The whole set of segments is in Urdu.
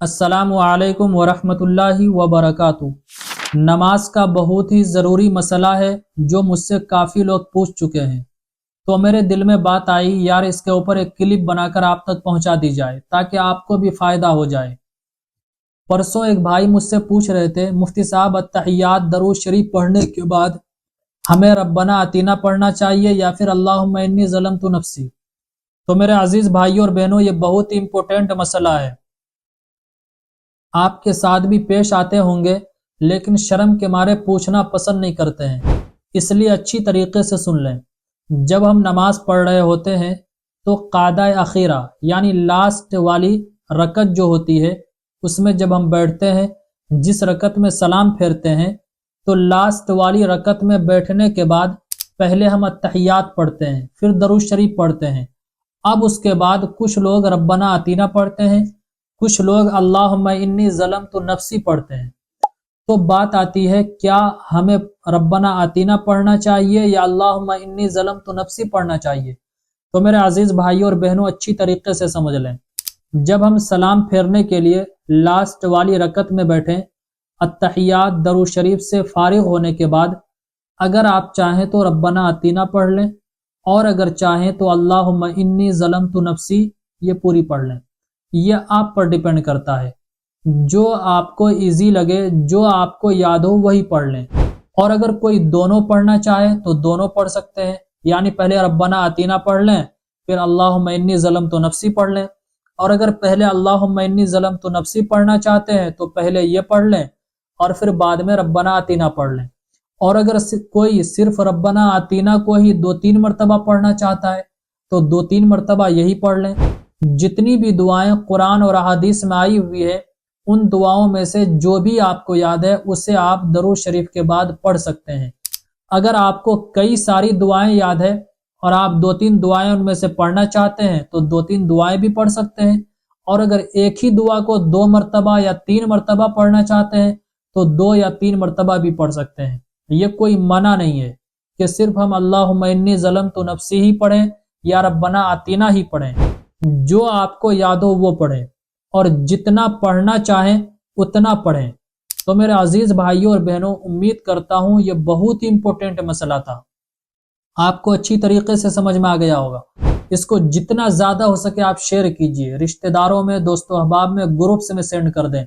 السلام علیکم ورحمۃ اللہ وبرکاتہ۔ نماز کا بہت ہی ضروری مسئلہ ہے جو مجھ سے کافی لوگ پوچھ چکے ہیں، تو میرے دل میں بات آئی یار اس کے اوپر ایک کلپ بنا کر آپ تک پہنچا دی جائے تاکہ آپ کو بھی فائدہ ہو جائے۔ پرسوں ایک بھائی مجھ سے پوچھ رہے تھے مفتی صاحب التحیات درود شریف پڑھنے کے بعد ہمیں ربنا آتینا پڑھنا چاہیے یا پھر اللہم انی ظلمت نفسی؟ تو میرے عزیز بھائیوں اور بہنوں، یہ بہت ہی امپورٹنٹ مسئلہ ہے، آپ کے ساتھ بھی پیش آتے ہوں گے لیکن شرم کے مارے پوچھنا پسند نہیں کرتے ہیں، اس لیے اچھی طریقے سے سن لیں۔ جب ہم نماز پڑھ رہے ہوتے ہیں تو قاعدہ اخیرہ یعنی لاسٹ والی رکعت جو ہوتی ہے اس میں جب ہم بیٹھتے ہیں، جس رکعت میں سلام پھیرتے ہیں، تو لاسٹ والی رکعت میں بیٹھنے کے بعد پہلے ہم التحیات پڑھتے ہیں، پھر درود شریف پڑھتے ہیں۔ اب اس کے بعد کچھ لوگ ربنا آتینا پڑھتے ہیں، کچھ لوگ اللہم انی ظلمت نفسی پڑھتے ہیں۔ تو بات آتی ہے کیا ہمیں ربنا آتینا پڑھنا چاہیے یا اللہم انی ظلمت نفسی پڑھنا چاہیے؟ تو میرے عزیز بھائیوں اور بہنوں اچھی طریقے سے سمجھ لیں، جب ہم سلام پھیرنے کے لیے لاسٹ والی رکعت میں بیٹھیں، التحیات درود شریف سے فارغ ہونے کے بعد اگر آپ چاہیں تو ربنا آتینا پڑھ لیں، اور اگر چاہیں تو اللہم انی ظلمت نفسی یہ پوری پڑھ لیں۔ یہ آپ پر ڈیپینڈ کرتا ہے، جو آپ کو ایزی لگے، جو آپ کو یاد ہو وہی پڑھ لیں۔ اور اگر کوئی دونوں پڑھنا چاہے تو دونوں پڑھ سکتے ہیں، یعنی پہلے ربنا آتینا پڑھ لیں پھر اللہم انی ظلمت نفسی پڑھ لیں، اور اگر پہلے اللہم انی ظلمت نفسی پڑھنا چاہتے ہیں تو پہلے یہ پڑھ لیں اور پھر بعد میں ربنا آتینا پڑھ لیں۔ اور اگر کوئی صرف ربنا آتینا کو ہی 2-3 مرتبہ پڑھنا چاہتا ہے تو 2-3 مرتبہ یہی پڑھ لیں۔ جتنی بھی دعائیں قرآن اور احادیث میں آئی ہوئی ہے ان دعاؤں میں سے جو بھی آپ کو یاد ہے اسے آپ درود شریف کے بعد پڑھ سکتے ہیں۔ اگر آپ کو کئی ساری دعائیں یاد ہے اور آپ 2-3 دعائیں ان میں سے پڑھنا چاہتے ہیں تو 2-3 دعائیں بھی پڑھ سکتے ہیں، اور اگر ایک ہی دعا کو 2 مرتبہ یا 3 مرتبہ پڑھنا چاہتے ہیں تو 2 یا 3 مرتبہ بھی پڑھ سکتے ہیں۔ یہ کوئی منع نہیں ہے کہ صرف ہم اللہم انی ظلمت نفسی ہی پڑھیں یا ربنا آتینا ہی پڑھیں، جو آپ کو یاد ہو وہ پڑھیں اور جتنا پڑھنا چاہیں اتنا پڑھیں۔ تو میرے عزیز بھائیوں اور بہنوں، امید کرتا ہوں یہ بہت ہی امپورٹنٹ مسئلہ تھا، آپ کو اچھی طریقے سے سمجھ میں آ گیا ہوگا۔ اس کو جتنا زیادہ ہو سکے آپ شیئر کیجئے، رشتہ داروں میں، دوست و احباب میں، گروپس میں سینڈ کر دیں،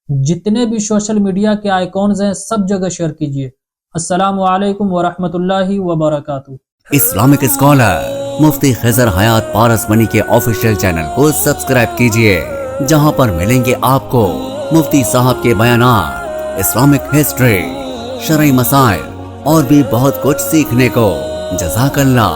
جتنے بھی سوشل میڈیا کے آئیکونز ہیں سب جگہ شیئر کیجئے۔ السلام علیکم ورحمۃ اللہ وبرکاتہ۔ اسلامک اسکالر مفتی خضر حیات پارس منی کے آفیشیل چینل کو سبسکرائب کیجئے، جہاں پر ملیں گے آپ کو مفتی صاحب کے بیانات، اسلامک ہسٹری، شرعی مسائل اور بھی بہت کچھ سیکھنے کو۔ جزاک اللہ۔